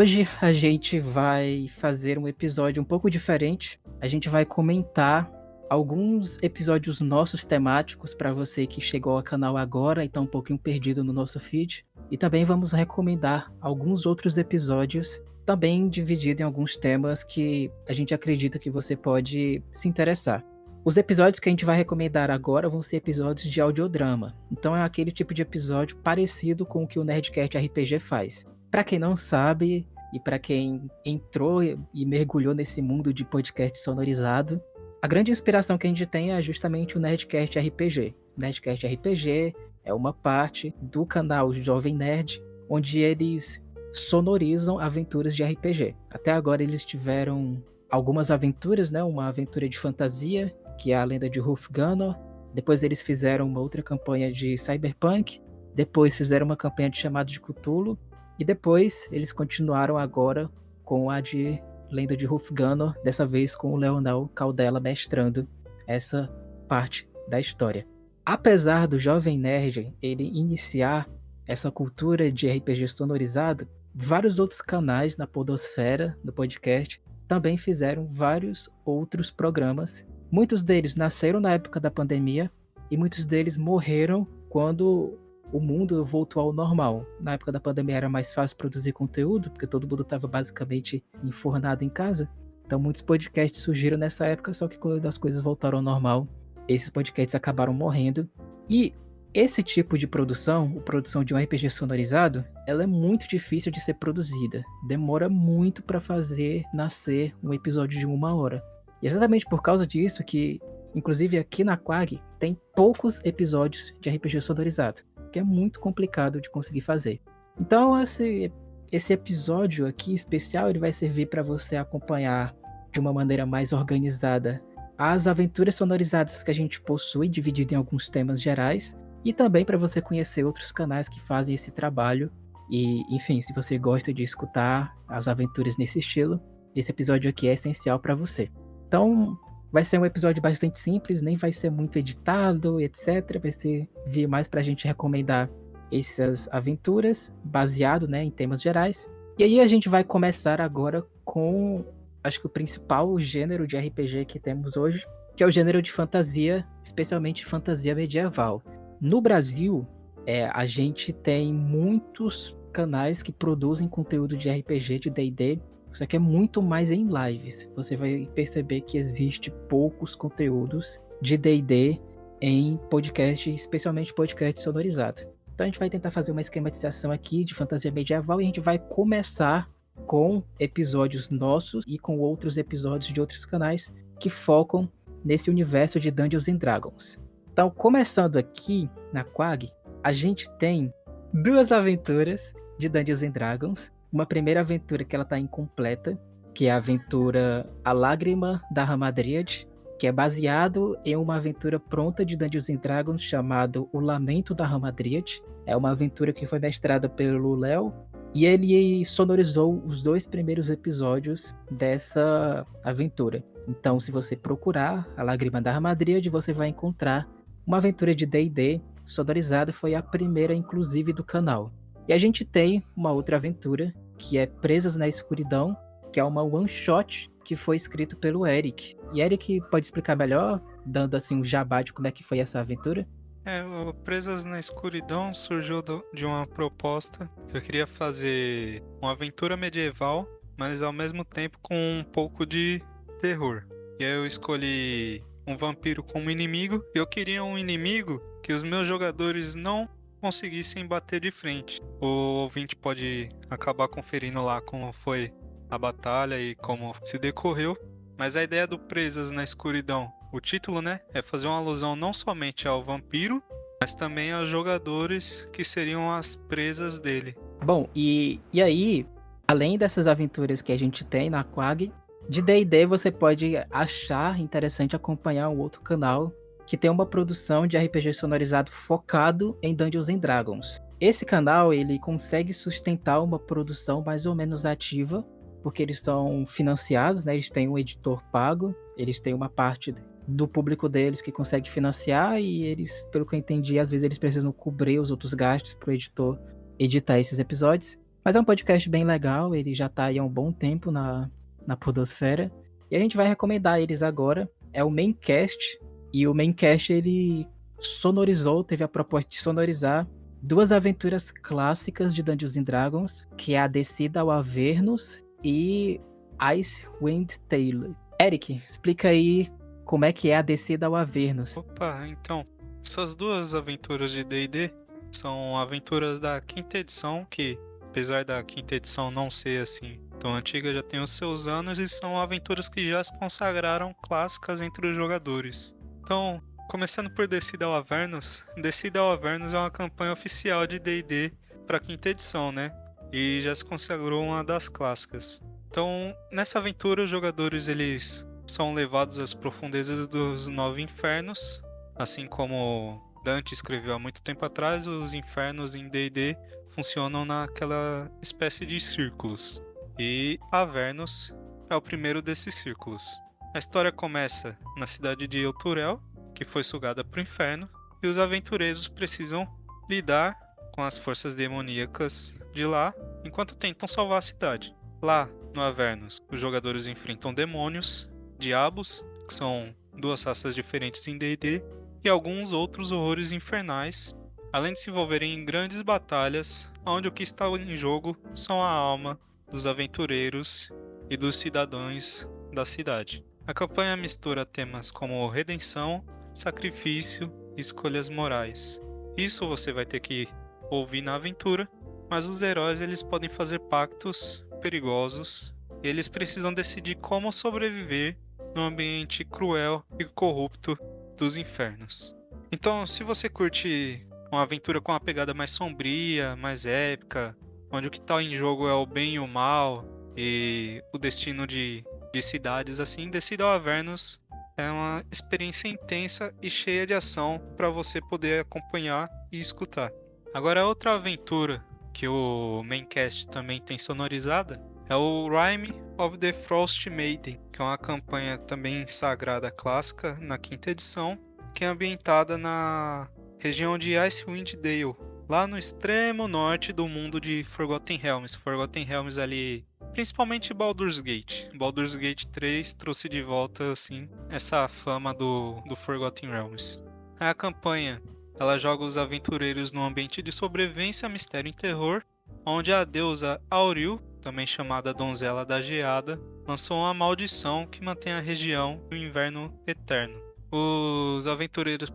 Hoje a gente vai fazer um episódio um pouco diferente. A gente vai comentar alguns episódios nossos temáticos para você que chegou ao canal agora e está um pouquinho perdido no nosso feed. E também vamos recomendar alguns outros episódios, também dividido em alguns temas que a gente acredita que você pode se interessar. Os episódios que a gente vai recomendar agora vão ser episódios de audiodrama. Então é aquele tipo de episódio parecido com o que o Nerdcast RPG faz. Para quem não sabe, e para quem entrou e mergulhou nesse mundo de podcast sonorizado, a grande inspiração que a gente tem é justamente o Nerdcast RPG. O Nerdcast RPG é uma parte do canal Jovem Nerd, onde eles sonorizam aventuras de RPG. Até agora eles tiveram algumas aventuras, né? Uma aventura de fantasia, que é a Lenda de Hrolfgar. Depois eles fizeram uma outra campanha de Cyberpunk. Depois fizeram uma campanha de Chamado de Cthulhu. E depois eles continuaram agora com a de Lenda de Hrolfgar, dessa vez com o Leonel Caldela mestrando essa parte da história. Apesar do Jovem Nerd ele iniciar essa cultura de RPG sonorizado, vários outros canais na podosfera do podcast também fizeram vários outros programas. Muitos deles nasceram na época da pandemia e muitos deles morreram quando o mundo voltou ao normal. Na época da pandemia era mais fácil produzir conteúdo, porque todo mundo estava basicamente enfornado em casa. Então muitos podcasts surgiram nessa época, só que quando as coisas voltaram ao normal, esses podcasts acabaram morrendo. E esse tipo de produção, a produção de um RPG sonorizado, ela é muito difícil de ser produzida. Demora muito para fazer nascer um episódio de 1 hora. E exatamente por causa disso que, inclusive aqui na Quag, tem poucos episódios de RPG sonorizado, que é muito complicado de conseguir fazer. Então esse episódio aqui especial ele vai servir para você acompanhar de uma maneira mais organizada as aventuras sonorizadas que a gente possui, dividido em alguns temas gerais, e também para você conhecer outros canais que fazem esse trabalho. E, enfim, se você gosta de escutar as aventuras nesse estilo, esse episódio aqui é essencial para você. Então, vai ser um episódio bastante simples, nem vai ser muito editado, etc. Vai vir mais pra gente recomendar essas aventuras, baseado, né, em temas gerais. E aí a gente vai começar agora com, acho que o principal gênero de RPG que temos hoje, que é o gênero de fantasia, especialmente fantasia medieval. No Brasil, a gente tem muitos canais que produzem conteúdo de RPG, de D&D, só que é muito mais em lives. Você vai perceber que existe poucos conteúdos de D&D em podcast, especialmente podcast sonorizado. Então a gente vai tentar fazer uma esquematização aqui de fantasia medieval e a gente vai começar com episódios nossos e com outros episódios de outros canais que focam nesse universo de Dungeons and Dragons. Então, começando aqui na Quag, a gente tem 2 aventuras de Dungeons and Dragons. Uma primeira aventura que ela tá incompleta, que é a aventura A Lágrima da Ramadríade, que é baseado em uma aventura pronta de Dungeons and Dragons chamado O Lamento da Ramadríade. É uma aventura que foi mestrada pelo Léo, e ele sonorizou os 2 primeiros episódios dessa aventura. Então, se você procurar A Lágrima da Ramadríade, você vai encontrar uma aventura de D&D sonorizada, foi a primeira, inclusive, do canal. E a gente tem uma outra aventura, que é Presas na Escuridão, que é uma one-shot que foi escrito pelo Eric. E Eric pode explicar melhor, dando assim um jabá de como é que foi essa aventura? O Presas na Escuridão surgiu de uma proposta que eu queria fazer uma aventura medieval, mas ao mesmo tempo com um pouco de terror. E aí eu escolhi um vampiro como inimigo, e eu queria um inimigo que os meus jogadores não conseguissem bater de frente. O ouvinte pode acabar conferindo lá como foi a batalha e como se decorreu. Mas a ideia do Presas na Escuridão, o título, né, é fazer uma alusão não somente ao vampiro, mas também aos jogadores que seriam as presas dele. Bom, e aí, além dessas aventuras que a gente tem na Quag, de D&D você pode achar interessante acompanhar um outro canal que tem uma produção de RPG sonorizado focado em Dungeons and Dragons. Esse canal, ele consegue sustentar uma produção mais ou menos ativa, porque eles são financiados, né? Eles têm um editor pago, eles têm uma parte do público deles que consegue financiar e eles, pelo que eu entendi, às vezes eles precisam cobrir os outros gastos para o editor editar esses episódios. Mas é um podcast bem legal, ele já tá aí há um bom tempo na podosfera. E a gente vai recomendar eles agora. É o Maincast. E o Maincast, ele sonorizou, teve a proposta de sonorizar duas aventuras clássicas de Dungeons and Dragons, que é a Descida ao Avernus e Icewind Dale. Eric, explica aí como é que é a Descida ao Avernus. Opa, então, essas duas aventuras de D&D são aventuras da quinta edição, que apesar da quinta edição não ser assim tão antiga, já tem os seus anos e são aventuras que já se consagraram clássicas entre os jogadores. Então, começando por Descida ao Avernus, Descida ao Avernus é uma campanha oficial de D&D para a quinta edição, né? E já se consagrou uma das clássicas. Então, nessa aventura, os jogadores eles são levados às profundezas dos nove infernos, assim como Dante escreveu há muito tempo atrás, os infernos em D&D funcionam naquela espécie de círculos. E Avernus é o primeiro desses círculos. A história começa na cidade de Elturel, que foi sugada para o inferno, e os aventureiros precisam lidar com as forças demoníacas de lá, enquanto tentam salvar a cidade. Lá, no Avernus, os jogadores enfrentam demônios, diabos, que são duas raças diferentes em D&D, e alguns outros horrores infernais, além de se envolverem em grandes batalhas, onde o que está em jogo são a alma dos aventureiros e dos cidadãos da cidade. A campanha mistura temas como redenção, sacrifício e escolhas morais. Isso você vai ter que ouvir na aventura, mas os heróis eles podem fazer pactos perigosos e eles precisam decidir como sobreviver no ambiente cruel e corrupto dos infernos. Então, se você curte uma aventura com uma pegada mais sombria, mais épica, onde o que está em jogo é o bem e o mal e o destino de cidades assim, Descida ao Avernus é uma experiência intensa e cheia de ação para você poder acompanhar e escutar. Agora, outra aventura que o Maincast também tem sonorizada é o Rime of the Frost Maiden, que é uma campanha também sagrada clássica na quinta edição, que é ambientada na região de Icewind Dale, lá no extremo norte do mundo de Forgotten Realms. Forgotten Realms ali, principalmente Baldur's Gate. Baldur's Gate 3 trouxe de volta assim essa fama do Forgotten Realms. A campanha ela joga os aventureiros num ambiente de sobrevivência, mistério e terror, onde a deusa Auril, também chamada Donzela da Geada, lançou uma maldição que mantém a região no inverno eterno. Os aventureiros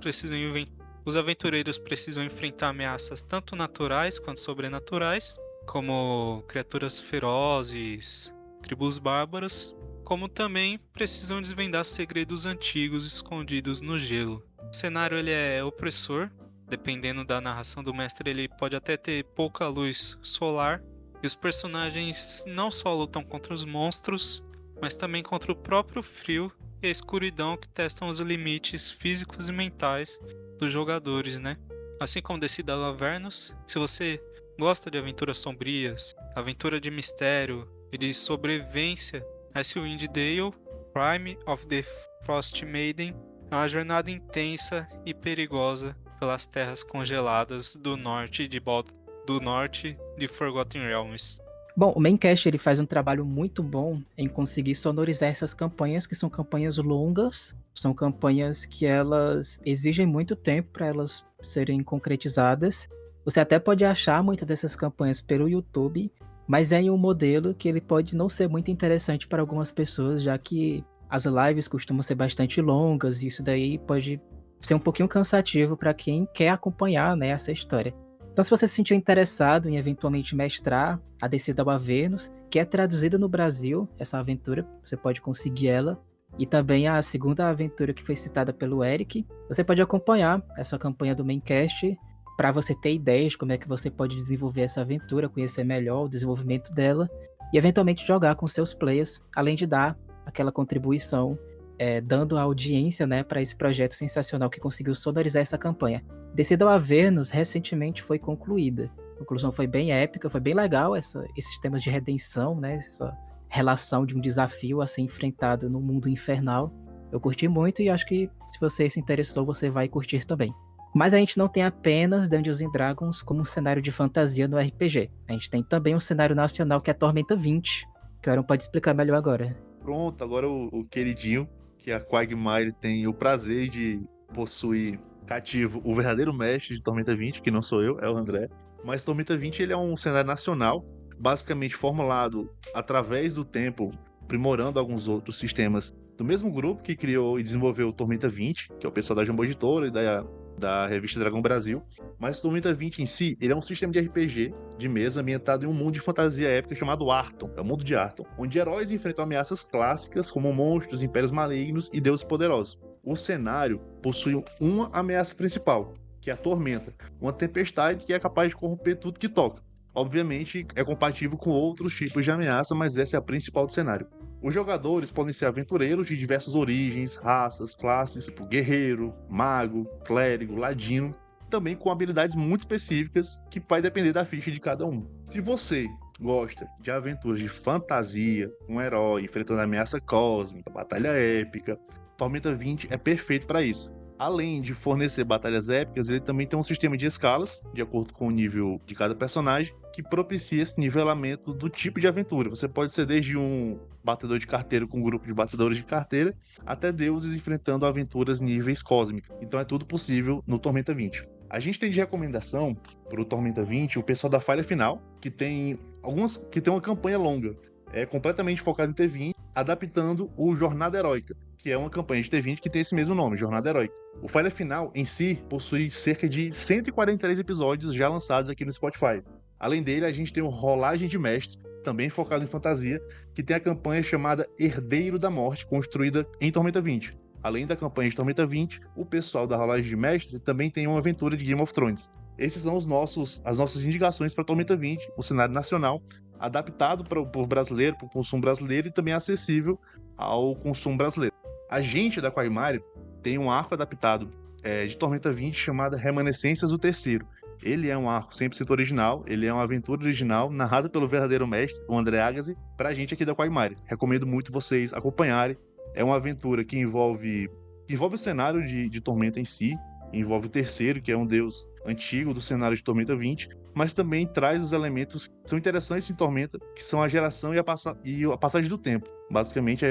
precisam enfrentar ameaças tanto naturais quanto sobrenaturais, como criaturas ferozes, tribos bárbaras, como também precisam desvendar segredos antigos escondidos no gelo. O cenário ele é opressor, dependendo da narração do mestre, ele pode até ter pouca luz solar, e os personagens não só lutam contra os monstros, mas também contra o próprio frio e a escuridão que testam os limites físicos e mentais dos jogadores, né? Assim como Descida ao Avernus, se você gosta de aventuras sombrias, aventura de mistério e de sobrevivência, Icewind Dale, Rime of the Frost Maiden é uma jornada intensa e perigosa pelas terras congeladas do norte de Forgotten Realms. Bom, o Maincast ele faz um trabalho muito bom em conseguir sonorizar essas campanhas, que são campanhas longas, são campanhas que elas exigem muito tempo para elas serem concretizadas. Você até pode achar muitas dessas campanhas pelo YouTube, mas é em um modelo que ele pode não ser muito interessante para algumas pessoas, já que as lives costumam ser bastante longas e isso daí pode ser um pouquinho cansativo para quem quer acompanhar, né, essa história. Então, se você se sentiu interessado em eventualmente mestrar a Descida ao Avernus, que é traduzida no Brasil, essa aventura, você pode conseguir ela, e também a segunda aventura que foi citada pelo Eric, você pode acompanhar essa campanha do Maincast para você ter ideias de como é que você pode desenvolver essa aventura, conhecer melhor o desenvolvimento dela e eventualmente jogar com seus players, além de dar aquela contribuição, dando a audiência, né, para esse projeto sensacional que conseguiu sonorizar essa campanha. Descida ao Avernus recentemente foi concluída. A conclusão foi bem épica, foi bem legal esses temas de redenção, né, essa relação de um desafio a ser enfrentado no mundo infernal. Eu curti muito e acho que se você se interessou, você vai curtir também. Mas a gente não tem apenas Dungeons and Dragons como um cenário de fantasia no RPG. A gente tem também um cenário nacional que é Tormenta 20, que o Aaron pode explicar melhor agora. Pronto, agora o queridinho, que a Quagmire tem o prazer de possuir cativo o verdadeiro mestre de Tormenta 20, que não sou eu, é o André. Mas Tormenta 20 ele é um cenário nacional, basicamente formulado através do tempo, aprimorando alguns outros sistemas do mesmo grupo que criou e desenvolveu o Tormenta 20, que é o pessoal da Jumbo Editora e da revista Dragão Brasil. Mas o Tormenta 20 em si, ele é um sistema de RPG de mesa ambientado em um mundo de fantasia épica chamado Arton, é o mundo de Arton, onde heróis enfrentam ameaças clássicas como monstros, impérios malignos e deuses poderosos. O cenário possui uma ameaça principal, que é a Tormenta, uma tempestade que é capaz de corromper tudo que toca. Obviamente, é compatível com outros tipos de ameaça, mas essa é a principal do cenário. Os jogadores podem ser aventureiros de diversas origens, raças, classes, tipo guerreiro, mago, clérigo, ladino, também com habilidades muito específicas que vai depender da ficha de cada um. Se você gosta de aventuras de fantasia, um herói enfrentando ameaça cósmica, batalha épica, Tormenta 20 é perfeito para isso. Além de fornecer batalhas épicas, ele também tem um sistema de escalas, de acordo com o nível de cada personagem, que propicia esse nivelamento do tipo de aventura. Você pode ser desde um batedor de carteira com um grupo de batedores de carteira, até deuses enfrentando aventuras níveis cósmicos. Então é tudo possível no Tormenta 20. A gente tem de recomendação para o Tormenta 20 o pessoal da Falha Final, que tem uma campanha longa, completamente focada em T20, adaptando o Jornada Heróica, que é uma campanha de T20 que tem esse mesmo nome, Jornada Heróica. O Falha Final, em si, possui cerca de 143 episódios já lançados aqui no Spotify. Além dele, a gente tem o Rolagem de Mestre, também focado em fantasia, que tem a campanha chamada Herdeiro da Morte, construída em Tormenta 20. Além da campanha de Tormenta 20, o pessoal da Rolagem de Mestre também tem uma aventura de Game of Thrones. Esses são as nossas indicações para Tormenta 20, o cenário nacional, adaptado para o povo brasileiro, para o consumo brasileiro e também acessível ao consumo brasileiro. A gente da Quagmire tem um arco adaptado de Tormenta 20 chamado Remanescências do Terceiro. Ele é um arco 100% original, ele é uma aventura original, narrada pelo verdadeiro mestre, o André Agassi, pra gente aqui da Quagmire. Recomendo muito vocês acompanharem. É uma aventura que envolve o cenário de Tormenta em si, envolve o Terceiro, que é um deus antigo do cenário de Tormenta 20, mas também traz os elementos que são interessantes em Tormenta, que são a geração e a passagem do tempo. Basicamente,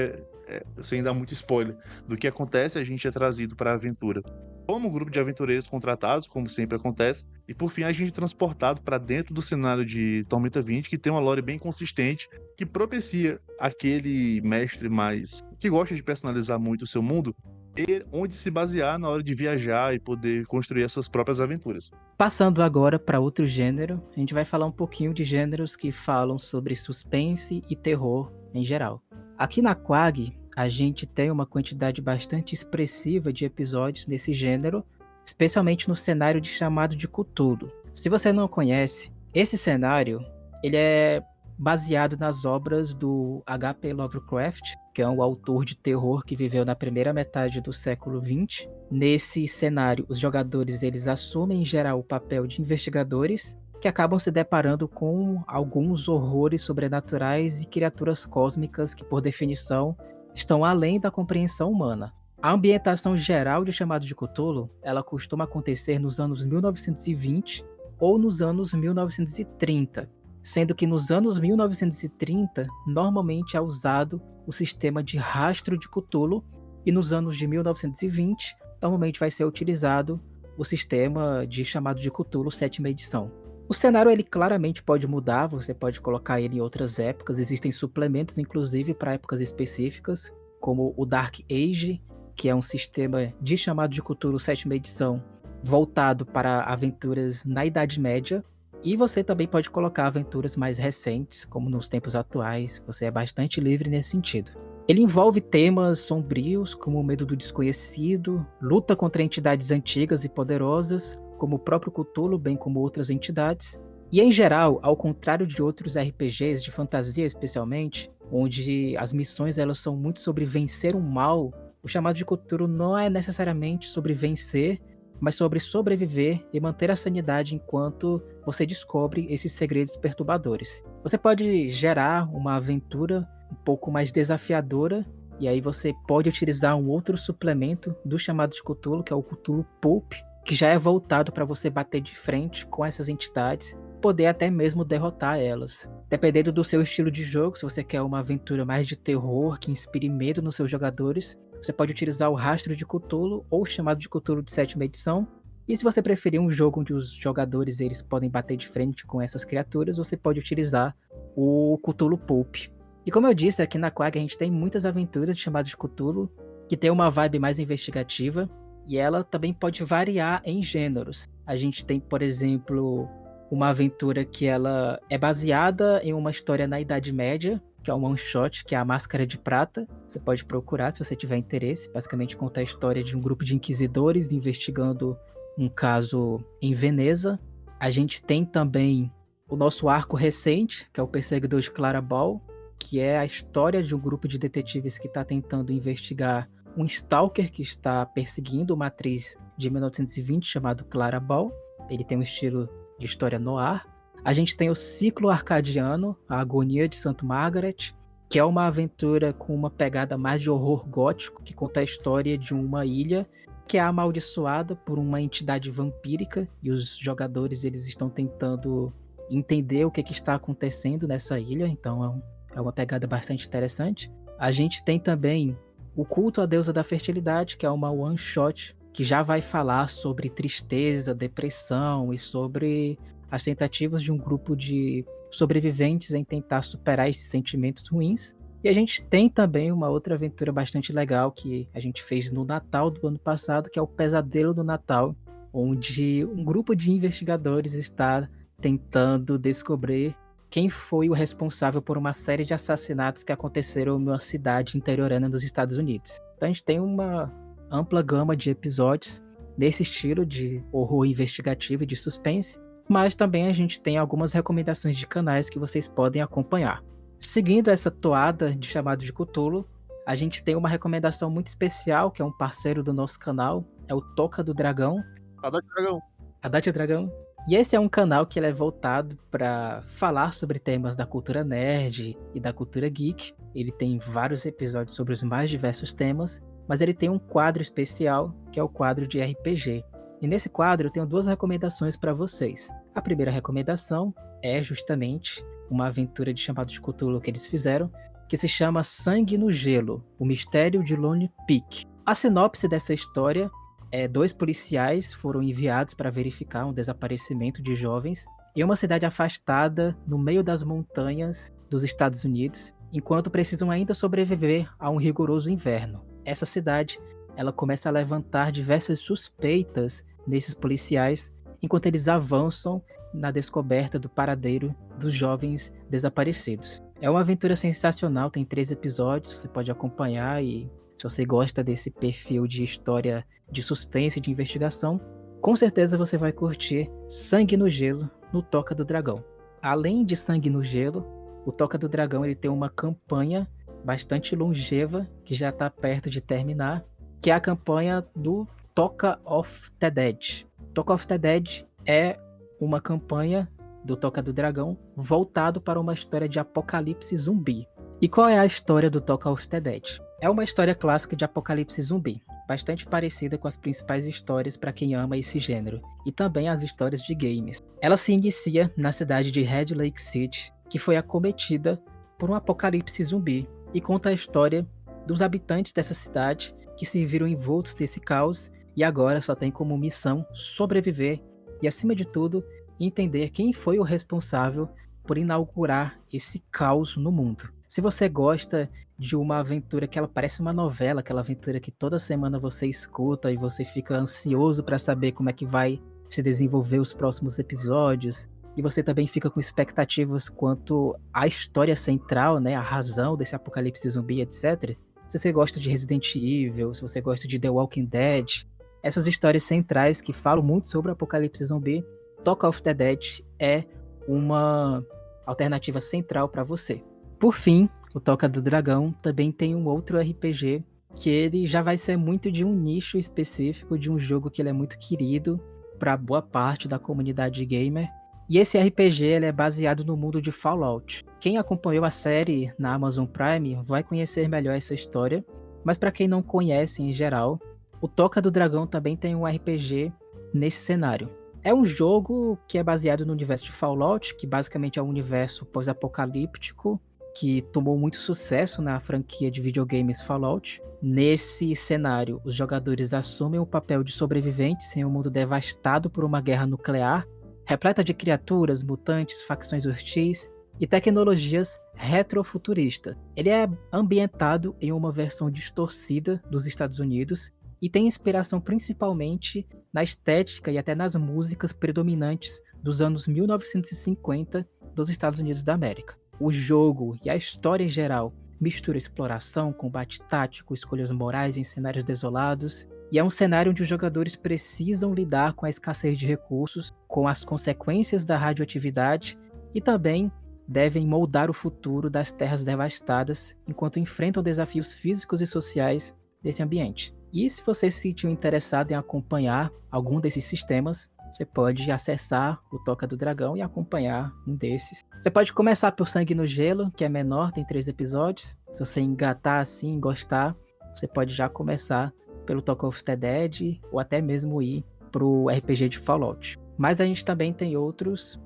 sem dar muito spoiler do que acontece, a gente é trazido para a aventura como um grupo de aventureiros contratados, como sempre acontece, e por fim a gente é transportado para dentro do cenário de Tormenta 20, que tem uma lore bem consistente, que propicia aquele mestre mais que gosta de personalizar muito o seu mundo, e onde se basear na hora de viajar e poder construir as suas próprias aventuras. Passando agora para outro gênero, a gente vai falar um pouquinho de gêneros que falam sobre suspense e terror em geral. Aqui na Quag, a gente tem uma quantidade bastante expressiva de episódios desse gênero, especialmente no cenário de chamado de Cthulhu. Se você não conhece, esse cenário ele é baseado nas obras do H.P. Lovecraft, que é um autor de terror que viveu na primeira metade do século XX. Nesse cenário, os jogadores eles assumem em geral o papel de investigadores que acabam se deparando com alguns horrores sobrenaturais e criaturas cósmicas que, por definição, estão além da compreensão humana. A ambientação geral de Chamado de Cthulhu, ela costuma acontecer nos anos 1920 ou nos anos 1930, sendo que nos anos 1930 normalmente é usado o sistema de rastro de Cthulhu e nos anos de 1920 normalmente vai ser utilizado o sistema de Chamado de Cthulhu 7ª edição. O cenário ele claramente pode mudar, você pode colocar ele em outras épocas, existem suplementos inclusive para épocas específicas, como o Dark Age, que é um sistema de Chamado de Cthulhu 7ª edição, voltado para aventuras na Idade Média, e você também pode colocar aventuras mais recentes, como nos tempos atuais, você é bastante livre nesse sentido. Ele envolve temas sombrios, como o medo do desconhecido, luta contra entidades antigas e poderosas, como o próprio Cthulhu, bem como outras entidades. E em geral, ao contrário de outros RPGs, de fantasia especialmente, onde as missões elas são muito sobre vencer um mal, o Chamado de Cthulhu não é necessariamente sobre vencer, mas sobre sobreviver e manter a sanidade enquanto você descobre esses segredos perturbadores. Você pode gerar uma aventura um pouco mais desafiadora, e aí você pode utilizar um outro suplemento do Chamado de Cthulhu, que é o Cthulhu Pulp, que já é voltado para você bater de frente com essas entidades, poder até mesmo derrotar elas. Dependendo do seu estilo de jogo, se você quer uma aventura mais de terror, que inspire medo nos seus jogadores, você pode utilizar o Rastro de Cthulhu ou o Chamado de Cthulhu de 7ª edição. E se você preferir um jogo onde os jogadores eles podem bater de frente com essas criaturas, você pode utilizar o Cthulhu Pulp. E como eu disse, aqui na Quag a gente tem muitas aventuras de Chamado de Cthulhu, que tem uma vibe mais investigativa, e ela também pode variar em gêneros. A gente tem, por exemplo, uma aventura que ela é baseada em uma história na Idade Média, que é um one shot, que é a Máscara de Prata. Você pode procurar se você tiver interesse. Basicamente conta a história de um grupo de inquisidores investigando um caso em Veneza. A gente tem também o nosso arco recente, que é o Perseguidor de Clarabelle, que é a história de um grupo de detetives que está tentando investigar um stalker que está perseguindo uma atriz de 1920 chamado Clarabelle. Ele tem um estilo de história noir. A gente tem o Ciclo Arcadiano, a Agonia de St. Margaret, que é uma aventura com uma pegada mais de horror gótico, que conta a história de uma ilha que é amaldiçoada por uma entidade vampírica, e os jogadores eles estão tentando entender o que está acontecendo nessa ilha, então é uma pegada bastante interessante. A gente tem também o Culto à Deusa da Fertilidade, que é uma one shot que já vai falar sobre tristeza, depressão e sobre as tentativas de um grupo de sobreviventes em tentar superar esses sentimentos ruins. E a gente tem também uma outra aventura bastante legal que a gente fez no Natal do ano passado, que é o Pesadelo do Natal, onde um grupo de investigadores está tentando descobrir quem foi o responsável por uma série de assassinatos que aconteceram numa cidade interiorana dos Estados Unidos. Então a gente tem uma ampla gama de episódios nesse estilo de horror investigativo e de suspense, mas também a gente tem algumas recomendações de canais que vocês podem acompanhar. Seguindo essa toada de Chamado de Cthulhu, a gente tem uma recomendação muito especial, que é um parceiro do nosso canal, é o Toca do Dragão. Adote Dragão. Adote Dragão. E esse é um canal que ele é voltado para falar sobre temas da cultura nerd e da cultura geek. Ele tem vários episódios sobre os mais diversos temas, mas ele tem um quadro especial, que é o quadro de RPG. E nesse quadro eu tenho 2 recomendações para vocês. A primeira recomendação é justamente uma aventura de Chamado de Cthulhu que eles fizeram, que se chama Sangue no Gelo, o Mistério de Lone Peak. A sinopse dessa história é 2 policiais foram enviados para verificar um desaparecimento de jovens em uma cidade afastada no meio das montanhas dos Estados Unidos, enquanto precisam ainda sobreviver a um rigoroso inverno. Essa cidade, ela começa a levantar diversas suspeitas nesses policiais, enquanto eles avançam na descoberta do paradeiro dos jovens desaparecidos. É uma aventura sensacional, tem 3 episódios, você pode acompanhar, e se você gosta desse perfil de história de suspense e de investigação, com certeza você vai curtir Sangue no Gelo no Toca do Dragão. Além de Sangue no Gelo, o Toca do Dragão ele tem uma campanha bastante longeva, que já está perto de terminar, que é a campanha do Toca of the Dead. Toca of the Dead é uma campanha do Toca do Dragão voltado para uma história de apocalipse zumbi. E qual é a história do Toca of the Dead? É uma história clássica de apocalipse zumbi, bastante parecida com as principais histórias para quem ama esse gênero, e também as histórias de games. Ela se inicia na cidade de Red Lake City, que foi acometida por um apocalipse zumbi, e conta a história dos habitantes dessa cidade que se viram envoltos desse caos e agora só tem como missão sobreviver e, acima de tudo, entender quem foi o responsável por inaugurar esse caos no mundo. Se você gosta de uma aventura que ela parece uma novela, aquela aventura que toda semana você escuta e você fica ansioso para saber como é que vai se desenvolver os próximos episódios, e você também fica com expectativas quanto à história central, né, a razão desse apocalipse zumbi, etc. Se você gosta de Resident Evil, se você gosta de The Walking Dead, essas histórias centrais que falam muito sobre o apocalipse zumbi, Toca of the Dead é uma alternativa central para você. Por fim, o Toca do Dragão também tem um outro RPG que ele já vai ser muito de um nicho específico, de um jogo que ele é muito querido para boa parte da comunidade gamer. E esse RPG ele é baseado no mundo de Fallout. Quem acompanhou a série na Amazon Prime vai conhecer melhor essa história, mas para quem não conhece em geral, o Toca do Dragão também tem um RPG nesse cenário. É um jogo que é baseado no universo de Fallout, que basicamente é um universo pós-apocalíptico, que tomou muito sucesso na franquia de videogames Fallout. Nesse cenário, os jogadores assumem o papel de sobreviventes em um mundo devastado por uma guerra nuclear, repleta de criaturas, mutantes, facções hostis e tecnologias retrofuturistas. Ele é ambientado em uma versão distorcida dos Estados Unidos e tem inspiração principalmente na estética e até nas músicas predominantes dos anos 1950 dos Estados Unidos da América. O jogo e a história em geral mistura exploração, combate tático, escolhas morais em cenários desolados, e é um cenário onde os jogadores precisam lidar com a escassez de recursos, com as consequências da radioatividade e também devem moldar o futuro das terras devastadas enquanto enfrentam desafios físicos e sociais desse ambiente. E se você se sentiu interessado em acompanhar algum desses sistemas, você pode acessar o Toca do Dragão e acompanhar um desses. Você pode começar por Sangue no Gelo, que é menor, tem 3 episódios. Se você engatar assim, gostar, você pode já começar pelo Talk of the Dead ou até mesmo ir pro RPG de Fallout. Mas a gente também tem outras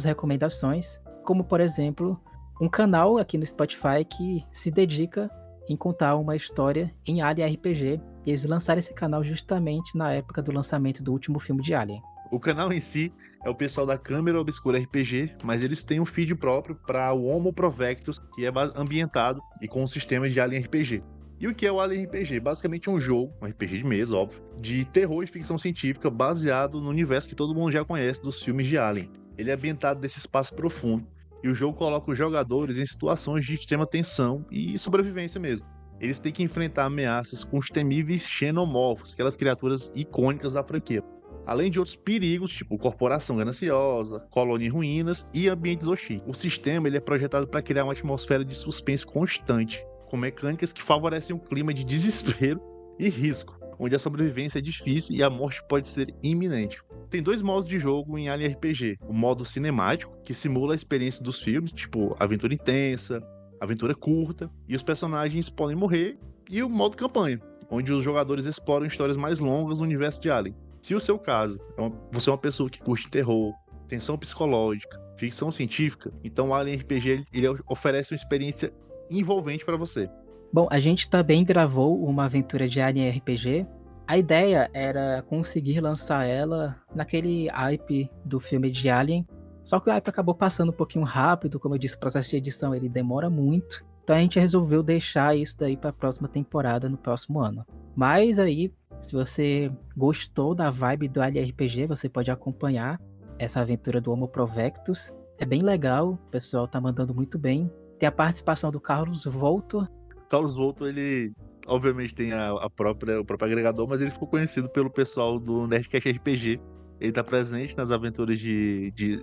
recomendações, como por exemplo, um canal aqui no Spotify que se dedica em contar uma história em Alien RPG. E eles lançaram esse canal justamente na época do lançamento do último filme de Alien. O canal em si é o pessoal da Câmara Obscura RPG, mas eles têm um feed próprio para o Homo Provectus, que é ambientado e com um sistema de Alien RPG. E o que é o Alien RPG? Basicamente é um jogo, um RPG de mesa, óbvio, de terror e ficção científica baseado no universo que todo mundo já conhece dos filmes de Alien. Ele é ambientado nesse espaço profundo, e o jogo coloca os jogadores em situações de extrema tensão e sobrevivência mesmo. Eles têm que enfrentar ameaças com os temíveis xenomorfos, aquelas criaturas icônicas da franquia. Além de outros perigos, tipo corporação gananciosa, colônia em ruínas e ambientes hostis. O sistema ele é projetado para criar uma atmosfera de suspense constante, com mecânicas que favorecem um clima de desespero e risco, onde a sobrevivência é difícil e a morte pode ser iminente. Tem 2 modos de jogo em Alien RPG. O modo cinemático, que simula a experiência dos filmes, tipo aventura intensa, aventura curta, e os personagens podem morrer, e o modo campanha, onde os jogadores exploram histórias mais longas no universo de Alien. Se o seu caso, você é uma pessoa que curte terror, tensão psicológica, ficção científica, então o Alien RPG ele oferece uma experiência envolvente para você. Bom, a gente também gravou uma aventura de Alien RPG. A ideia era conseguir lançar ela naquele hype do filme de Alien, só que o hype acabou passando um pouquinho rápido, como eu disse, o processo de edição ele demora muito, então a gente resolveu deixar isso daí para a próxima temporada, no próximo ano. Mas aí, se você gostou da vibe do Alien RPG, você pode acompanhar essa aventura do Homo Provectus. É bem legal, o pessoal tá mandando muito bem. Tem a participação do Carlos Voltor. Carlos Voltor, ele obviamente tem o próprio agregador, mas ele ficou conhecido pelo pessoal do Nerdcast RPG. Ele tá presente nas aventuras de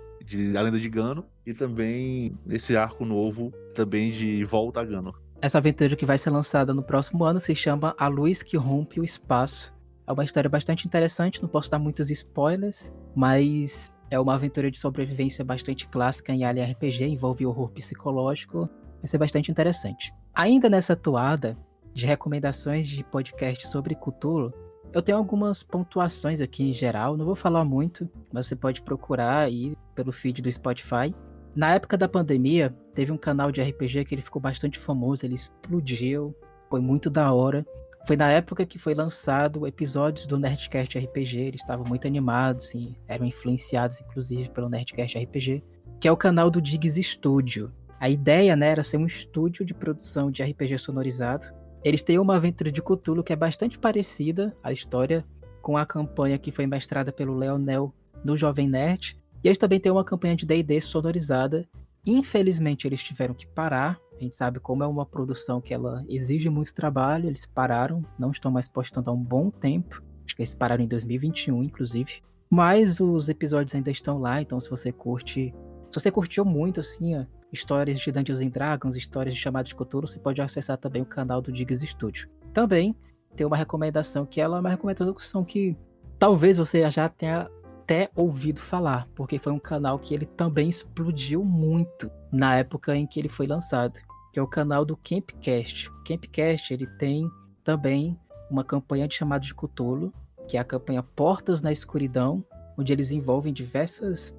A Lenda de Gano e também nesse arco novo também de Volta a Gano. Essa aventura que vai ser lançada no próximo ano se chama A Luz que Rompe o Espaço. É uma história bastante interessante, não posso dar muitos spoilers, mas é uma aventura de sobrevivência bastante clássica em Alien RPG, envolve horror psicológico, vai ser bastante interessante. Ainda nessa toada de recomendações de podcast sobre Cthulhu, eu tenho algumas pontuações aqui em geral, não vou falar muito, mas você pode procurar aí pelo feed do Spotify. Na época da pandemia, teve um canal de RPG que ele ficou bastante famoso, ele explodiu, foi muito da hora. Foi na época que foi lançado episódios do Nerdcast RPG, eles estavam muito animados, sim, eram influenciados inclusive pelo Nerdcast RPG, que é o canal do Diggs Studio. A ideia, né, era ser um estúdio de produção de RPG sonorizado. Eles têm uma aventura de Cthulhu que é bastante parecida, a história, com a campanha que foi mestrada pelo Leonel no Jovem Nerd. E eles também têm uma campanha de D&D sonorizada. Infelizmente, eles tiveram que parar. A gente sabe como é uma produção que ela exige muito trabalho. Eles pararam, não estão mais postando há um bom tempo. Acho que eles pararam em 2021, inclusive. Mas os episódios ainda estão lá, então se você curtiu muito, assim, ó, histórias de Dungeons & Dragons, histórias de Chamados de Cthulhu, você pode acessar também o canal do Diggs Studio. Também tem uma recomendação que ela é uma recomendação que talvez você já tenha até ouvido falar, porque foi um canal que ele também explodiu muito na época em que ele foi lançado, que é o canal do Campcast. O Campcast, ele tem também uma campanha de Chamados de Cthulhu, que é a campanha Portas na Escuridão, onde eles envolvem diversas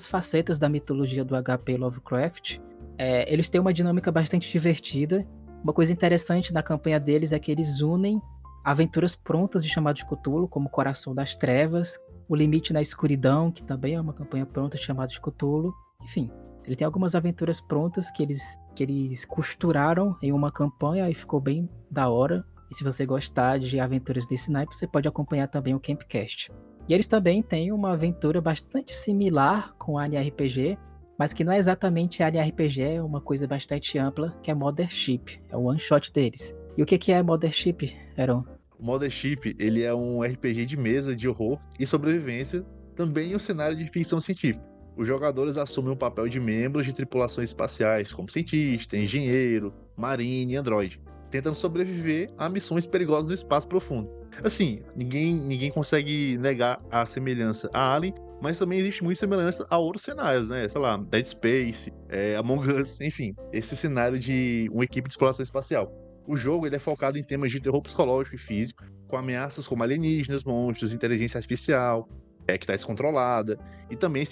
facetas da mitologia do H.P. Lovecraft. Eles têm uma dinâmica bastante divertida. Uma coisa interessante na campanha deles é que eles unem aventuras prontas de Chamado de Cthulhu, como Coração das Trevas, O Limite na Escuridão, que também é uma campanha pronta de Chamado de Cthulhu. Enfim, ele tem algumas aventuras prontas que eles costuraram em uma campanha e ficou bem da hora. E se você gostar de aventuras desse naipe, você pode acompanhar também o Campcast. E eles também têm uma aventura bastante similar com a AniRPG, mas que não é exatamente a AniRPG, é uma coisa bastante ampla, que é Mothership. É o one shot deles. E o que é Mothership, Heron? O Mothership, ele é um RPG de mesa de horror e sobrevivência, também em um cenário de ficção científica. Os jogadores assumem o papel de membros de tripulações espaciais, como cientista, engenheiro, marine e androide, tentando sobreviver a missões perigosas no espaço profundo. Assim, ninguém consegue negar a semelhança a Alien, mas também existe muita semelhança a outros cenários, né? Sei lá, Dead Space, Among Us, enfim, esse cenário de uma equipe de exploração espacial. O jogo ele é focado em temas de terror psicológico e físico, com ameaças como alienígenas, monstros, inteligência artificial, que está descontrolada, e também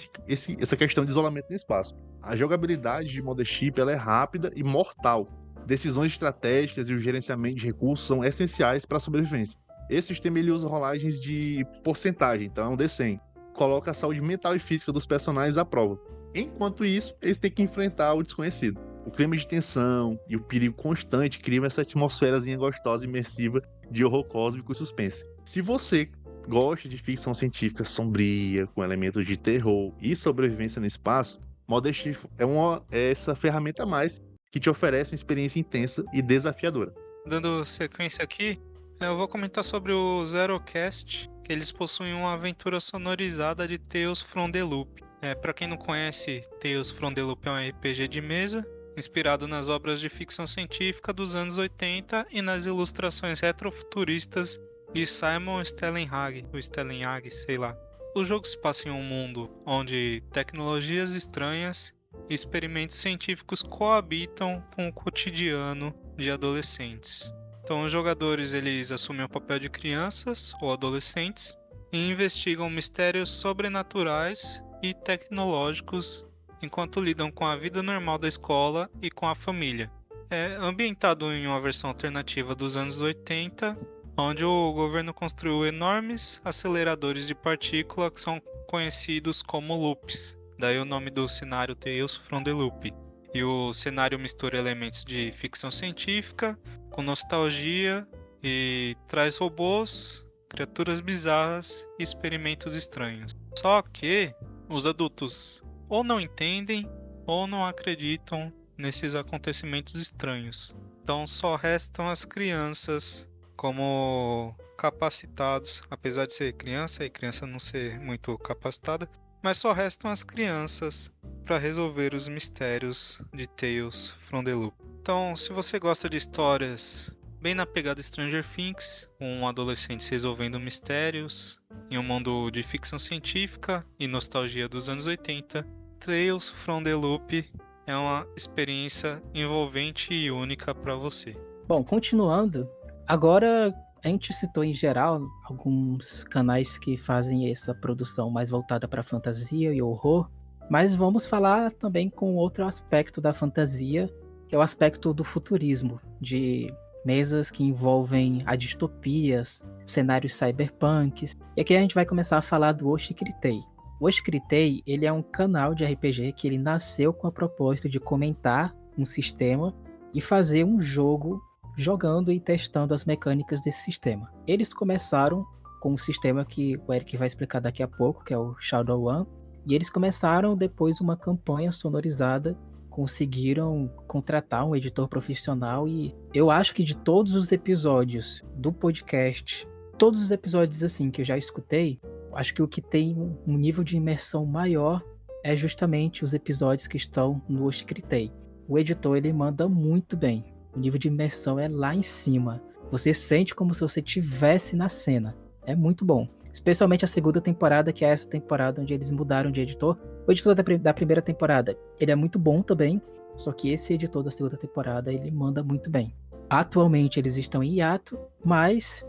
essa questão de isolamento no espaço. A jogabilidade de Mothership ela é rápida e mortal. Decisões estratégicas e o gerenciamento de recursos são essenciais para a sobrevivência. Esse sistema ele usa rolagens de porcentagem, então é um D100. Coloca a saúde mental e física dos personagens à prova. Enquanto isso, eles têm que enfrentar o desconhecido. O clima de tensão e o perigo constante criam essa atmosferazinha gostosa e imersiva de horror cósmico e suspense. Se você gosta de ficção científica sombria, com elementos de terror e sobrevivência no espaço, Mothership é essa ferramenta a mais que te oferece uma experiência intensa e desafiadora. Dando sequência aqui, eu vou comentar sobre o Zerocast, que eles possuem uma aventura sonorizada de Tales from the Loop. Para quem não conhece, Tales from the Loop é um RPG de mesa, inspirado nas obras de ficção científica dos anos 80 e nas ilustrações retrofuturistas de Simon Stellenhage, ou Stellenhage, sei lá. O jogo se passa em um mundo onde tecnologias estranhas e experimentos científicos coabitam com o cotidiano de adolescentes. Então os jogadores eles assumem o papel de crianças ou adolescentes e investigam mistérios sobrenaturais e tecnológicos enquanto lidam com a vida normal da escola e com a família. É ambientado em uma versão alternativa dos anos 80, onde o governo construiu enormes aceleradores de partícula que são conhecidos como loops. Daí o nome do cenário Tales from the Loop. E o cenário mistura elementos de ficção científica com nostalgia e traz robôs, criaturas bizarras e experimentos estranhos. Só que os adultos ou não entendem ou não acreditam nesses acontecimentos estranhos. Então só restam as crianças como capacitados, apesar de ser criança e criança não ser muito capacitada, mas só restam as crianças para resolver os mistérios de Tales from the Loop. Então, se você gosta de histórias bem na pegada Stranger Things, um adolescente resolvendo mistérios em um mundo de ficção científica e nostalgia dos anos 80, Tales from the Loop é uma experiência envolvente e única para você. Bom, continuando, agora a gente citou em geral alguns canais que fazem essa produção mais voltada para fantasia e horror, mas vamos falar também com outro aspecto da fantasia, que é o aspecto do futurismo, de mesas que envolvem a distopias, cenários cyberpunks. E aqui a gente vai começar a falar do Oshikritei. O Oshikritei, ele é um canal de RPG que ele nasceu com a proposta de comentar um sistema e fazer um jogo jogando e testando as mecânicas desse sistema. Eles começaram com um sistema que o Eric vai explicar daqui a pouco, que é o Shadowrun, e eles começaram depois uma campanha sonorizada, conseguiram contratar um editor profissional e eu acho que de todos os episódios do podcast, todos os episódios assim que eu já escutei, acho que o que tem um nível de imersão maior é justamente os episódios que estão no Oshikritei. O editor ele manda muito bem. O nível de imersão é lá em cima. Você sente como se você estivesse na cena. É muito bom. Especialmente a segunda temporada, que é essa temporada onde eles mudaram de editor. O editor da primeira temporada, ele é muito bom também. Só que esse editor da segunda temporada, ele manda muito bem. Atualmente eles estão em hiato, mas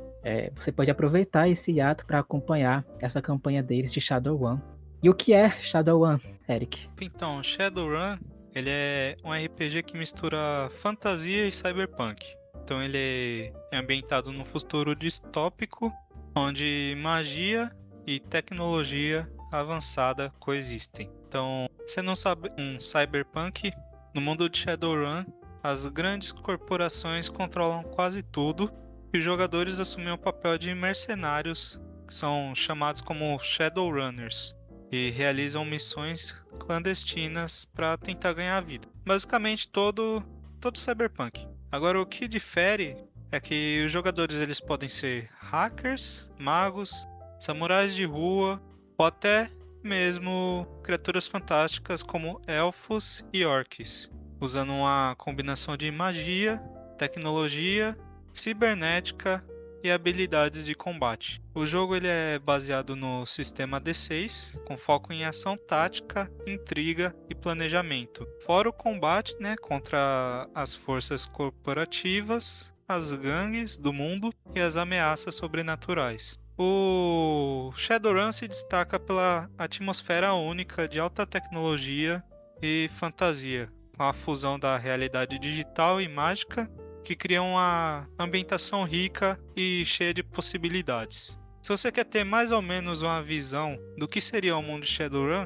Você pode aproveitar esse hiato para acompanhar essa campanha deles de Shadowrun. E o que é Shadowrun, Eric? Então, Shadowrun, ele é um RPG que mistura fantasia e cyberpunk. Então ele é ambientado num futuro distópico, onde magia e tecnologia avançada coexistem. Então, sendo um cyberpunk, no mundo de Shadowrun, as grandes corporações controlam quase tudo e os jogadores assumem o papel de mercenários, que são chamados como Shadowrunners, e realizam missões clandestinas para tentar ganhar a vida. Basicamente todo cyberpunk. Agora o que difere é que os jogadores eles podem ser hackers, magos, samurais de rua ou até mesmo criaturas fantásticas como elfos e orcs, usando uma combinação de magia, tecnologia, cibernética e habilidades de combate. O jogo ele é baseado no sistema D6, com foco em ação tática, intriga e planejamento. Fora o combate, contra as forças corporativas, as gangues do mundo e as ameaças sobrenaturais. O Shadowrun se destaca pela atmosfera única de alta tecnologia e fantasia, com a fusão da realidade digital e mágica, que cria uma ambientação rica e cheia de possibilidades. Se você quer ter mais ou menos uma visão do que seria o mundo de Shadowrun,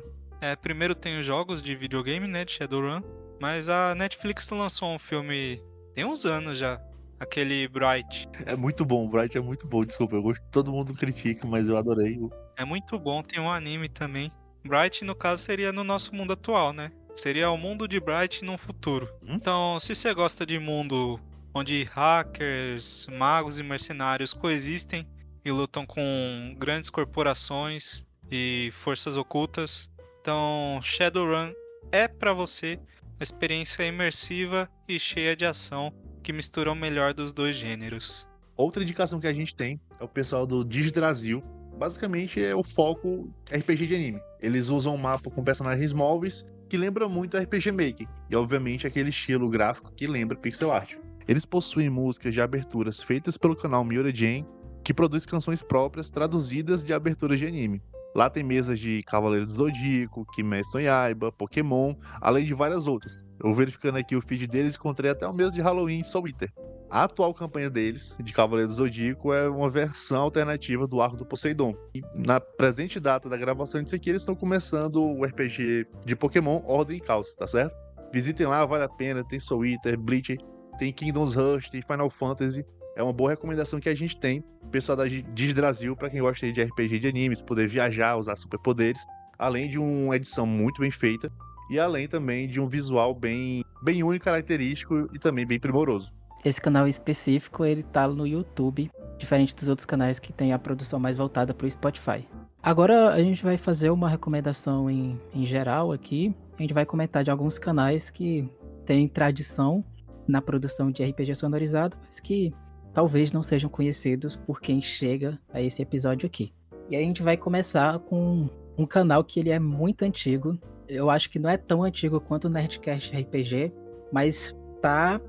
primeiro tem os jogos de videogame, de Shadowrun, mas a Netflix lançou um filme tem uns anos já, aquele Bright. É muito bom, o Bright é muito bom, desculpa, eu gosto, todo mundo critica, mas eu adorei. É muito bom, tem um anime também. Bright, no caso, seria no nosso mundo atual, Seria o mundo de Bright no futuro. Então, se você gosta de mundo onde hackers, magos e mercenários coexistem e lutam com grandes corporações e forças ocultas, então Shadowrun é para você uma experiência imersiva e cheia de ação que mistura o melhor dos dois gêneros. Outra indicação que a gente tem é o pessoal do Digidrasil. Basicamente é o foco RPG de anime. Eles usam um mapa com personagens móveis que lembra muito RPG Maker e obviamente aquele estilo gráfico que lembra pixel art. Eles possuem músicas de aberturas feitas pelo canal Miura Jane, que produz canções próprias traduzidas de aberturas de anime. Lá tem mesas de Cavaleiros do Zodíaco, Kimetsu no Yaiba, Pokémon, além de várias outras. Eu verificando aqui o feed deles, encontrei até o mês de Halloween Soul Eater. A atual campanha deles, de Cavaleiros do Zodíaco, é uma versão alternativa do Arco do Poseidon. E na presente data da gravação disso aqui, eles estão começando o RPG de Pokémon Ordem e Caos, tá certo? Visitem lá, vale a pena, tem Soul Eater, Bleach, tem Kingdoms Rush, tem Final Fantasy. É uma boa recomendação que a gente tem, pessoal da Digidrasil, para quem gosta de RPG de animes, poder viajar, usar superpoderes, além de uma edição muito bem feita e além também de um visual bem único, característico e também bem primoroso. Esse canal específico, ele tá no YouTube, diferente dos outros canais que tem a produção mais voltada pro Spotify. Agora a gente vai fazer uma recomendação em geral aqui. A gente vai comentar de alguns canais que têm tradição na produção de RPG sonorizado, mas que talvez não sejam conhecidos por quem chega a esse episódio aqui. E aí a gente vai começar com um canal que ele é muito antigo. Eu acho que não é tão antigo quanto o Nerdcast RPG, mas tá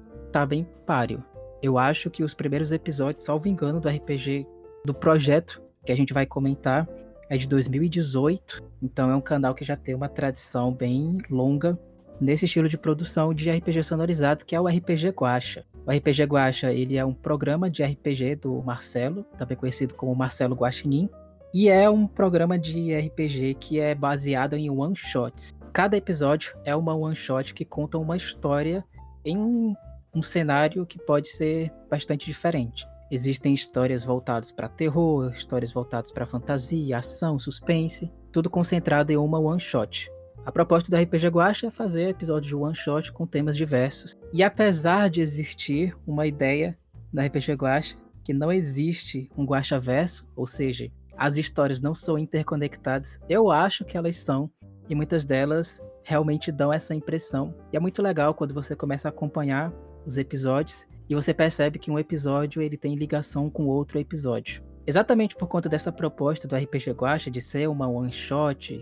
bem páreo. Eu acho que os primeiros episódios, salvo engano, do RPG, do projeto que a gente vai comentar, é de 2018. Então é um canal que já tem uma tradição bem longa nesse estilo de produção de RPG sonorizado, que é o RPG Guacha. O RPG Guacha, ele é um programa de RPG do Marcelo, também conhecido como Marcelo Guaxinim, e é um programa de RPG que é baseado em one-shots. Cada episódio é uma one-shot que conta uma história em um cenário que pode ser bastante diferente. Existem histórias voltadas para terror, histórias voltadas para fantasia, ação, suspense, tudo concentrado em uma one-shot. A proposta do RPG Guacha é fazer episódios de one-shot com temas diversos. E apesar de existir uma ideia no RPG Guacha, que não existe um Guaxaverso, ou seja, as histórias não são interconectadas, eu acho que elas são, e muitas delas realmente dão essa impressão. E é muito legal quando você começa a acompanhar os episódios e você percebe que um episódio ele tem ligação com outro episódio. Exatamente por conta dessa proposta do RPG Guacha de ser uma one-shot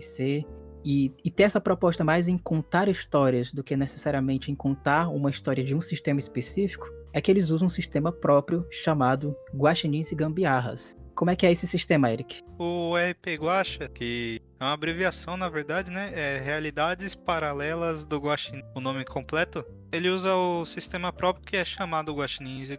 e ter essa proposta mais em contar histórias do que necessariamente em contar uma história de um sistema específico, é que eles usam um sistema próprio chamado Guaxinins e Gambiarras. Como é que é esse sistema, Eric? O RP Guacha, que é uma abreviação, na verdade, né? É Realidades Paralelas do Guaxinim. O nome completo, ele usa o sistema próprio que é chamado Guaxinins e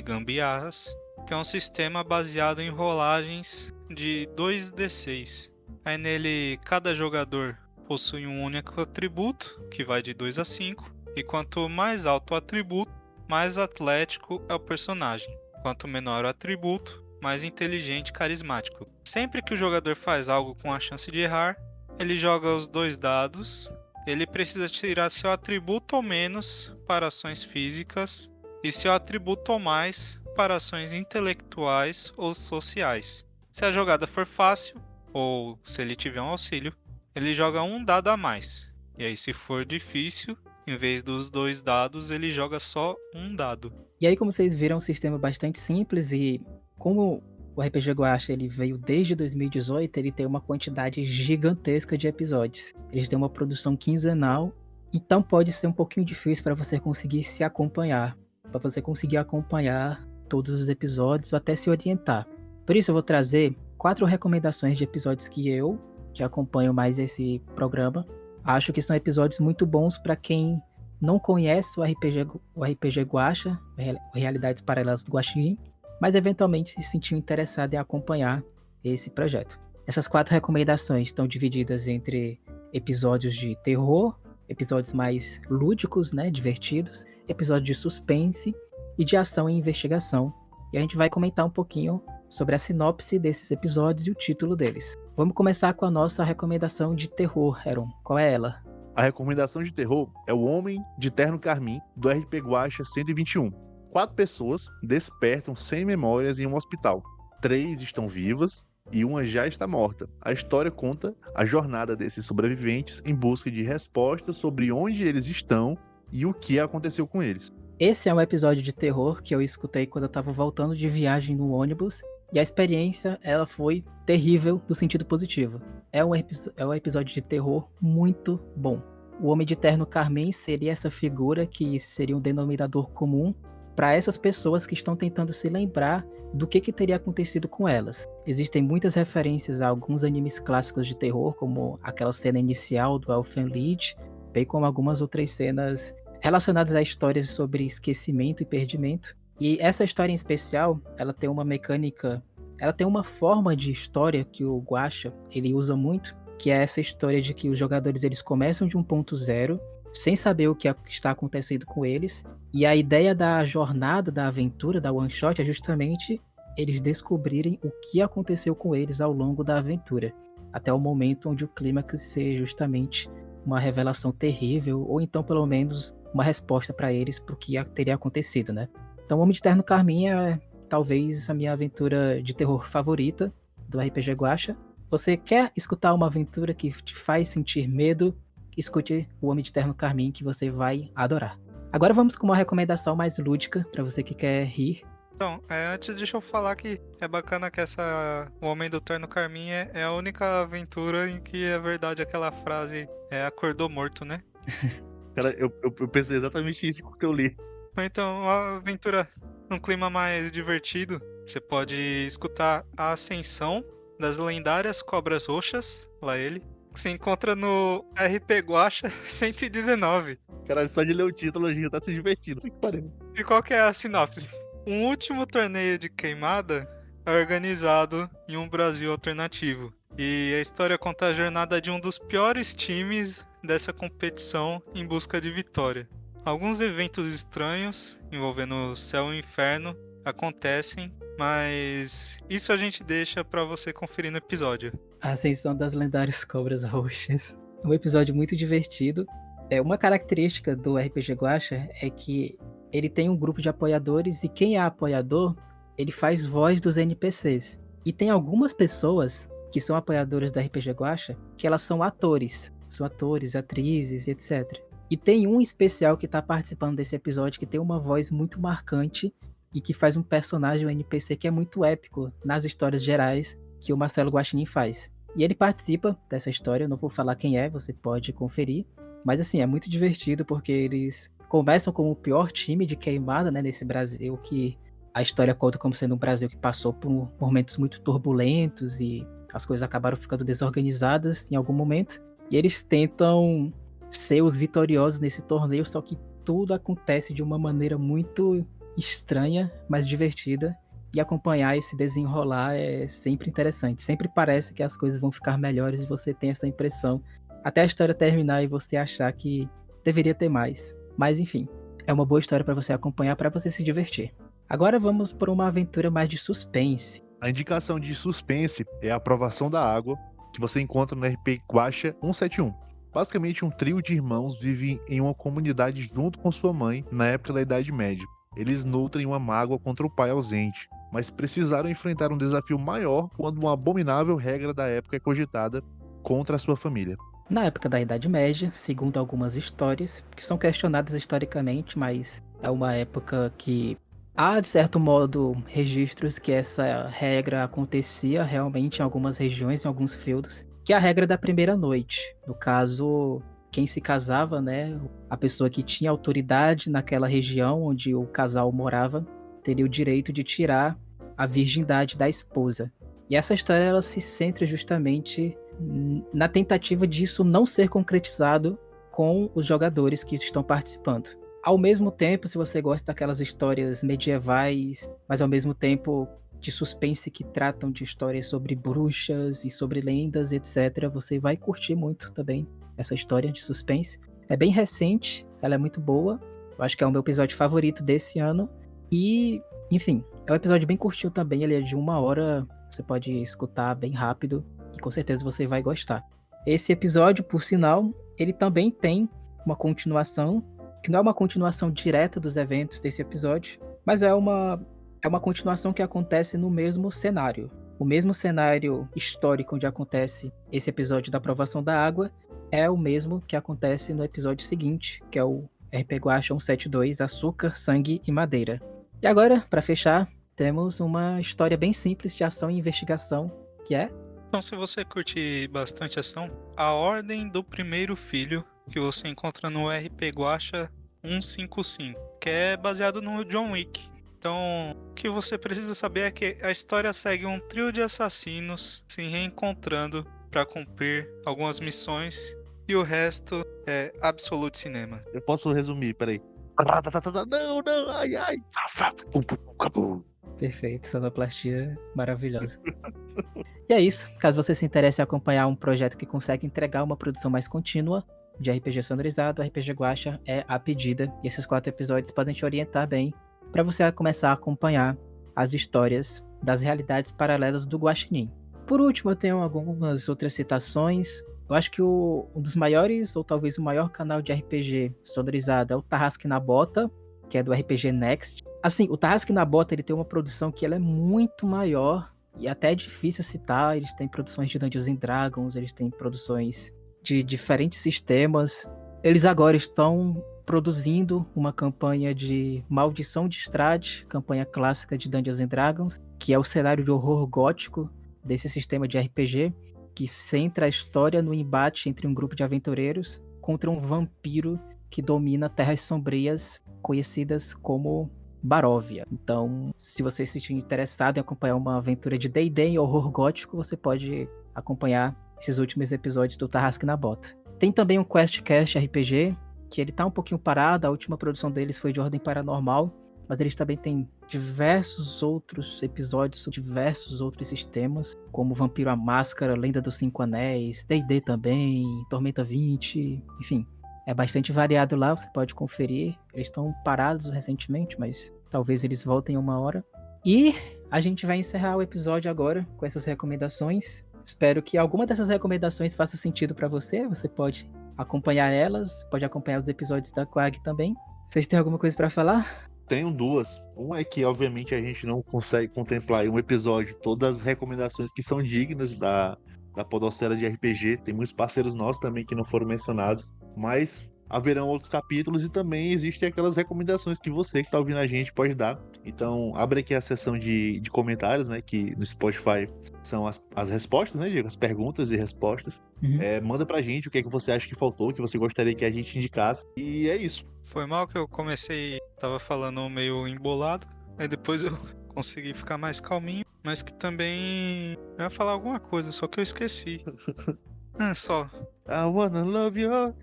Gambiarras, que é um sistema baseado em rolagens de 2d6. Aí nele, cada jogador possui um único atributo, que vai de 2 a 5, e quanto mais alto o atributo, mais atlético é o personagem. Quanto menor o atributo, mais inteligente e carismático. Sempre que o jogador faz algo com a chance de errar, ele joga os 2 dados. Ele precisa tirar seu atributo ou menos para ações físicas e seu atributo ou mais para ações intelectuais ou sociais. Se a jogada for fácil, ou se ele tiver um auxílio, ele joga um dado a mais. E aí, se for difícil, em vez dos 2 dados, ele joga só um dado. E aí, como vocês viram, é um sistema bastante simples e como o RPG Guacha ele veio desde 2018, ele tem uma quantidade gigantesca de episódios. Eles têm uma produção quinzenal, então pode ser um pouquinho difícil para você conseguir se acompanhar, para você conseguir acompanhar todos os episódios ou até se orientar. Por isso eu vou trazer 4 recomendações de episódios que acompanho mais esse programa. Acho que são episódios muito bons para quem não conhece o RPG Guacha, Realidades Paralelas do Guaxinim, mas eventualmente se sentiu interessado em acompanhar esse projeto. Essas 4 recomendações estão divididas entre episódios de terror, episódios mais lúdicos, né, divertidos, episódios de suspense e de ação e investigação. E a gente vai comentar um pouquinho sobre a sinopse desses episódios e o título deles. Vamos começar com a nossa recomendação de terror, Heron. Qual é ela? A recomendação de terror é O Homem de Terno Carmim, do RP Guacha 121. 4 pessoas despertam sem memórias em um hospital. 3 estão vivas e uma já está morta. A história conta a jornada desses sobreviventes em busca de respostas sobre onde eles estão e o que aconteceu com eles. Esse é um episódio de terror que eu escutei quando eu estava voltando de viagem no ônibus e a experiência ela foi terrível no sentido positivo. É um episódio de terror muito bom. O Homem de Terno Carmim seria essa figura que seria um denominador comum para essas pessoas que estão tentando se lembrar do que teria acontecido com elas. Existem muitas referências a alguns animes clássicos de terror, como aquela cena inicial do Elfenlied, bem como algumas outras cenas relacionadas a histórias sobre esquecimento e perdimento. E essa história em especial, ela tem uma mecânica, ela tem uma forma de história que o Guacha, ele usa muito, que é essa história de que os jogadores eles começam de um ponto zero, sem saber o que está acontecendo com eles, e a ideia da jornada, da aventura, da one shot é justamente eles descobrirem o que aconteceu com eles ao longo da aventura, até o momento onde o clímax seja justamente uma revelação terrível, ou então pelo menos uma resposta para eles para o que teria acontecido, né? Então o Homem de Terno Carmim é talvez a minha aventura de terror favorita do RPG Guacha. Você quer escutar uma aventura que te faz sentir medo? Escute o Homem de Terno Carmim que você vai adorar. Agora vamos com uma recomendação mais lúdica para você que quer rir. Então, antes deixa eu falar que é bacana que o Homem do Terno Carmim é a única aventura em que é verdade aquela frase acordou morto, né? Cara, eu pensei exatamente isso que eu li. Então, uma aventura num clima mais divertido, você pode escutar a Ascensão das Lendárias Cobras Roxas, lá ele, que se encontra no RP Guacha 119. Caralho, só de ler o título a gente tá se divertindo. Que pariu. E qual que é a sinopse? Um último torneio de queimada é organizado em um Brasil alternativo. E a história conta a jornada de um dos piores times dessa competição em busca de vitória. Alguns eventos estranhos envolvendo céu e inferno acontecem, mas isso a gente deixa pra você conferir no episódio. A Ascensão das Lendárias Cobras Roxas. Um episódio muito divertido. Uma característica do RPG Guacha é que ele tem um grupo de apoiadores e quem é apoiador, ele faz voz dos NPCs. E tem algumas pessoas que são apoiadoras do RPG Guacha que elas são atores. São atores, atrizes, etc. E tem um especial que está participando desse episódio que tem uma voz muito marcante e que faz um personagem, um NPC que é muito épico nas histórias gerais que o Marcelo Guaxinim faz. E ele participa dessa história, eu não vou falar quem é, você pode conferir. Mas assim, é muito divertido porque eles começam como o pior time de queimada, né, nesse Brasil, que a história conta como sendo um Brasil que passou por momentos muito turbulentos e as coisas acabaram ficando desorganizadas em algum momento. E eles tentam ser os vitoriosos nesse torneio, só que tudo acontece de uma maneira muito estranha, mas divertida. E acompanhar esse desenrolar é sempre interessante. Sempre parece que as coisas vão ficar melhores e você tem essa impressão. Até a história terminar e você achar que deveria ter mais. Mas enfim, é uma boa história para você acompanhar, para você se divertir. Agora vamos por uma aventura mais de suspense. A indicação de suspense é a Aprovação da Água, que você encontra no RP Guacha 171. Basicamente, um trio de irmãos vive em uma comunidade junto com sua mãe na época da Idade Média. Eles nutrem uma mágoa contra o pai ausente, mas precisaram enfrentar um desafio maior quando uma abominável regra da época é cogitada contra a sua família. Na época da Idade Média, segundo algumas histórias, que são questionadas historicamente, mas é uma época que há, de certo modo, registros que essa regra acontecia realmente em algumas regiões, em alguns feudos, que é a regra da primeira noite. No caso, quem se casava, né, a pessoa que tinha autoridade naquela região onde o casal morava, teria o direito de tirar a virgindade da esposa. E essa história ela se centra justamente na tentativa disso não ser concretizado com os jogadores que estão participando. Ao mesmo tempo, se você gosta daquelas histórias medievais, mas ao mesmo tempo de suspense que tratam de histórias sobre bruxas e sobre lendas, etc., você vai curtir muito também essa história de suspense. É bem recente, ela é muito boa. Eu acho que é o meu episódio favorito desse ano. E, enfim, é um episódio bem curtinho também, ele é de 1 hora, você pode escutar bem rápido e com certeza você vai gostar. Esse episódio, por sinal, ele também tem uma continuação, que não é uma continuação direta dos eventos desse episódio, mas é uma continuação que acontece no mesmo cenário. O mesmo cenário histórico onde acontece esse episódio da Aprovação da Água é o mesmo que acontece no episódio seguinte, que é o RP Guacha 172, Açúcar, Sangue e Madeira. E agora, para fechar, temos uma história bem simples de ação e investigação, que é... Então, se você curte bastante ação, A Ordem do Primeiro Filho, que você encontra no RP Guacha 155, que é baseado no John Wick. Então, o que você precisa saber é que a história segue um trio de assassinos se reencontrando para cumprir algumas missões e o resto é Absolute Cinema. Eu posso resumir, peraí. Não, ai, ai. Perfeito, sonoplastia maravilhosa. E é isso, caso você se interesse em acompanhar um projeto que consegue entregar uma produção mais contínua de RPG sonorizado, RPG Guacha é a pedida, e esses 4 episódios podem te orientar bem para você começar a acompanhar as histórias das realidades paralelas do Guaxinim. Por último, eu tenho algumas outras citações. Eu acho que um dos maiores, ou talvez o maior canal de RPG sonorizado é o Tarrasque na Bota, que é do RPG Next. Assim, o Tarrasque na Bota ele tem uma produção que ela é muito maior e até é difícil citar. Eles têm produções de Dungeons & Dragons, eles têm produções de diferentes sistemas. Eles agora estão produzindo uma campanha de Maldição de Strahd, campanha clássica de Dungeons & Dragons, que é o cenário de horror gótico desse sistema de RPG, que centra a história no embate entre um grupo de aventureiros contra um vampiro que domina terras sombrias conhecidas como Baróvia. Então, se você se sentir interessado em acompanhar uma aventura de D&D em horror gótico, você pode acompanhar esses últimos episódios do Tarrasque na Bota. Tem também um QuestCast RPG, que ele tá um pouquinho parado, a última produção deles foi de Ordem Paranormal, mas eles também têm diversos outros episódios, diversos outros sistemas, como Vampiro à Máscara, Lenda dos 5 Anéis, D&D também, Tormenta 20, enfim. É bastante variado lá, você pode conferir. Eles estão parados recentemente, mas talvez eles voltem 1 hora. E a gente vai encerrar o episódio agora com essas recomendações. Espero que alguma dessas recomendações faça sentido para você. Você pode acompanhar elas, pode acompanhar os episódios da Quag também. Vocês têm alguma coisa para falar? Tenho 2. Uma é que, obviamente, a gente não consegue contemplar em um episódio todas as recomendações que são dignas da podosfera de RPG. Tem muitos parceiros nossos também que não foram mencionados. Mas haverão outros capítulos e também existem aquelas recomendações que você que tá ouvindo a gente pode dar. Então, abre aqui a seção de comentários, né? Que no Spotify são as respostas, né, Diego? As perguntas e respostas. Uhum. Manda pra gente o que é que você acha que faltou, o que você gostaria que a gente indicasse. E é isso. Foi mal que eu comecei, tava falando meio embolado, aí depois eu consegui ficar mais calminho, mas que também eu ia falar alguma coisa, só que eu esqueci. Só. I wanna love you.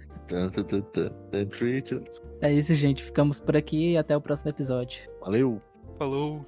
Treat you. É isso, gente. Ficamos por aqui e até o próximo episódio. Valeu! Falou.